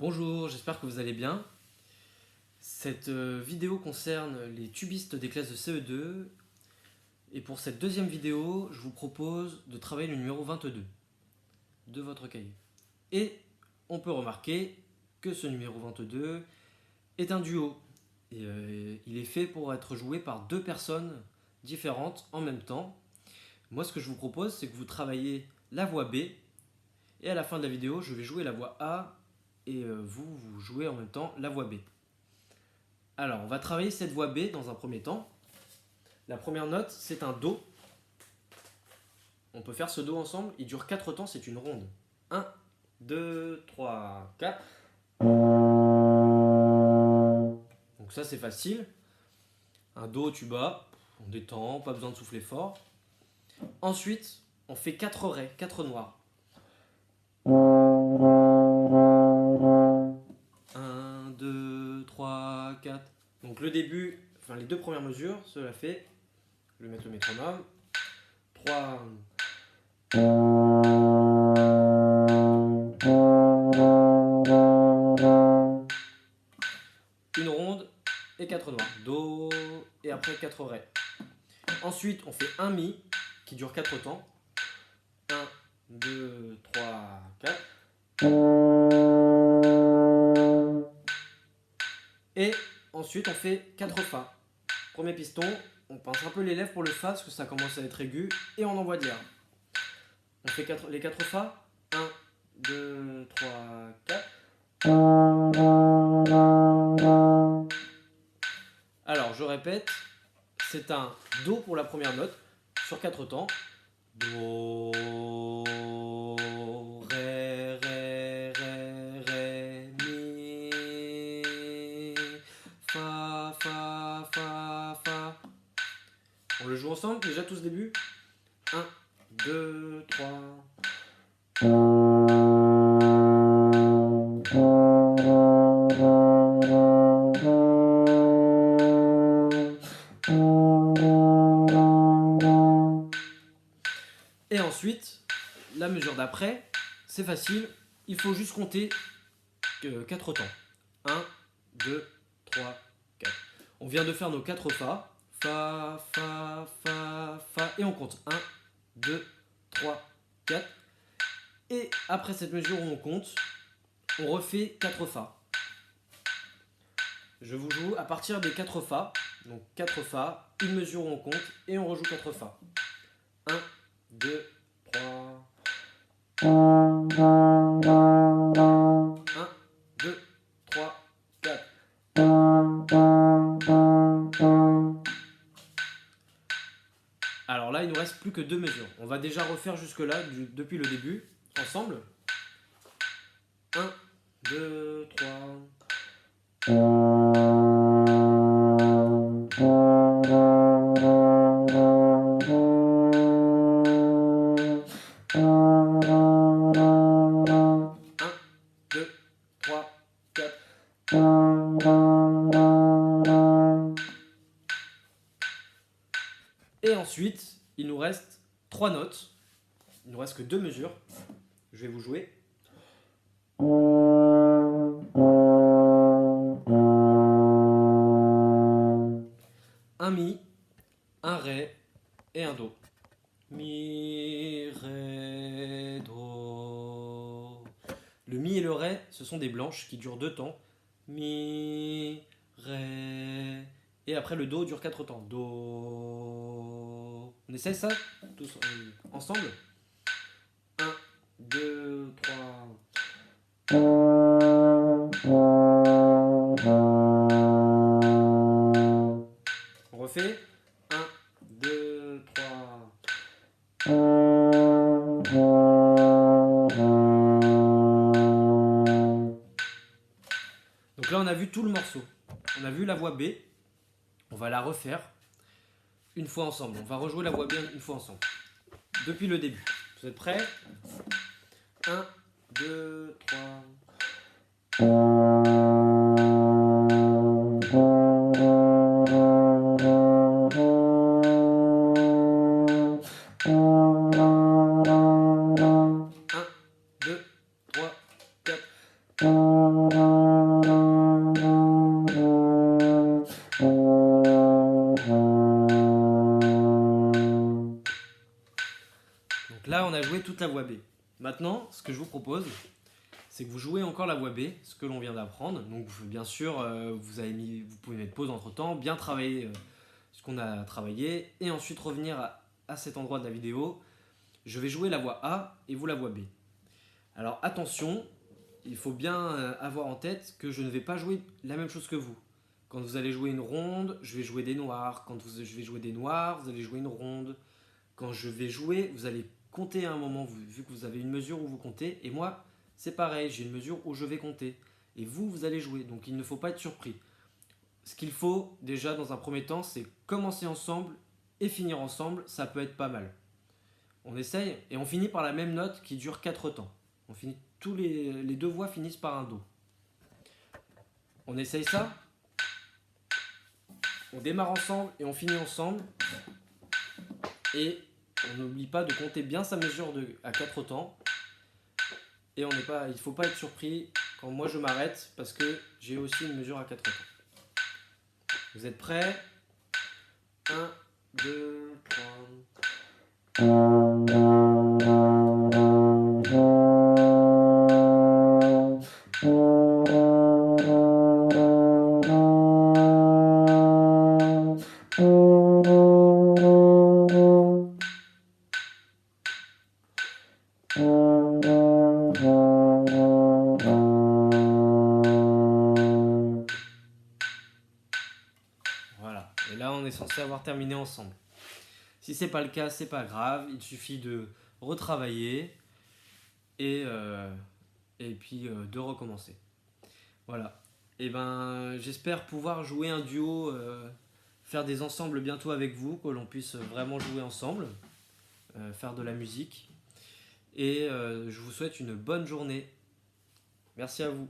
Bonjour, j'espère que vous allez bien. Cette vidéo concerne les tubistes des classes de CE2 et pour cette deuxième vidéo, je vous propose de travailler le numéro 22 de votre cahier. Et on peut remarquer que ce numéro 22 est un duo. Et, il est fait pour être joué par deux personnes différentes en même temps. Moi, ce que je vous propose, c'est que vous travaillez la voix B et à la fin de la vidéo, je vais jouer la voix A et vous jouez en même temps la voix B. Alors, on va travailler cette voix B dans un premier temps. La première note, c'est un Do. On peut faire ce Do ensemble. Il dure 4 temps, c'est une ronde. 1, 2, 3, 4. Donc ça, c'est facile. Un Do, tu bats. On détend, pas besoin de souffler fort. Ensuite, on fait 4 Ré, 4 noirs. 1, 2, 3, 4. Donc le début, enfin les deux premières mesures, cela fait, je vais mettre le métronome, 3, une ronde et 4 noirs. Do et après 4 Ré. Ensuite, on fait un Mi qui dure 4 temps. 1, 2, 3, 4. Et ensuite, on fait 4 Fa. Premier piston, on pince un peu les lèvres pour le Fa parce que ça commence à être aigu et on envoie dire. On fait les 4 Fa. 1, 2, 3, 4. Alors, je répète, c'est un Do pour la première note sur 4 temps. Do, Ré, Ré, Ré, Ré, Mi, Fa, Fa, Fa, Fa. On le joue ensemble, déjà tout ce début. 1, 2, 3. Et ensuite, la mesure d'après, c'est facile, il faut juste compter 4 temps. 1, 2, 3, 4. On vient de faire nos 4 Fa. Fa, Fa, Fa, Fa. Et on compte 1, 2, 3, 4. Et après cette mesure où on compte, on refait 4 Fa. Je vous joue à partir des 4 Fa. Donc 4 Fa, une mesure où on compte et on rejoue 4 Fa. 1, 2, 3. 1, 2, 3, 4. Alors là, il nous reste plus que 2 mesures. On va déjà refaire jusque-là, depuis le début, ensemble. 1, 2, 3. Et ensuite, il nous reste 3 notes. Il ne nous reste que 2 mesures. Je vais vous jouer. Un Mi, un Ré et un Do. Mi, Ré, Do. Le Mi et le Ré, ce sont des blanches qui durent 2 temps. Mi, Ré. Et après le Do dure 4 temps. Do. On essaie ça tous ensemble. 1, 2, 3. On refait. 1, 2, 3. Donc là, on a vu tout le morceau. On a vu la voix B. On va la refaire une fois ensemble. On va rejouer la voix B une fois ensemble. Depuis le début. Vous êtes prêts? 1, 2, 3. Donc là, on a joué toute la voix B. Maintenant, ce que je vous propose, c'est que vous jouez encore la voix B, ce que l'on vient d'apprendre. Donc bien sûr, vous pouvez mettre pause entre temps, bien travailler ce qu'on a travaillé, et ensuite revenir à cet endroit de la vidéo. Je vais jouer la voix A et vous la voix B. Alors attention, il faut bien avoir en tête que je ne vais pas jouer la même chose que vous. Quand vous allez jouer une ronde, je vais jouer des noirs. Quand je vais jouer des noirs, vous allez jouer une ronde. Quand je vais jouer, vous allez compter à un moment, vu que vous avez une mesure où vous comptez. Et moi, c'est pareil, j'ai une mesure où je vais compter. Et vous allez jouer. Donc il ne faut pas être surpris. Ce qu'il faut déjà dans un premier temps, c'est commencer ensemble et finir ensemble. Ça peut être pas mal. On essaye et on finit par la même note qui dure 4 temps. On finit, les deux voix finissent par un Do. On essaye ça. On démarre ensemble et on finit ensemble. Et on n'oublie pas de compter bien sa mesure à 4 temps. Et il ne faut pas être surpris quand moi je m'arrête parce que j'ai aussi une mesure à 4 temps. Vous êtes prêts? 1, 2, 3. Voilà, et là on est censé avoir terminé ensemble. Si c'est pas le cas, c'est pas grave, il suffit de retravailler et puis de recommencer. Voilà. Et ben j'espère pouvoir jouer un duo, faire des ensembles bientôt avec vous, que l'on puisse vraiment jouer ensemble, faire de la musique. Et je vous souhaite une bonne journée. Merci à vous.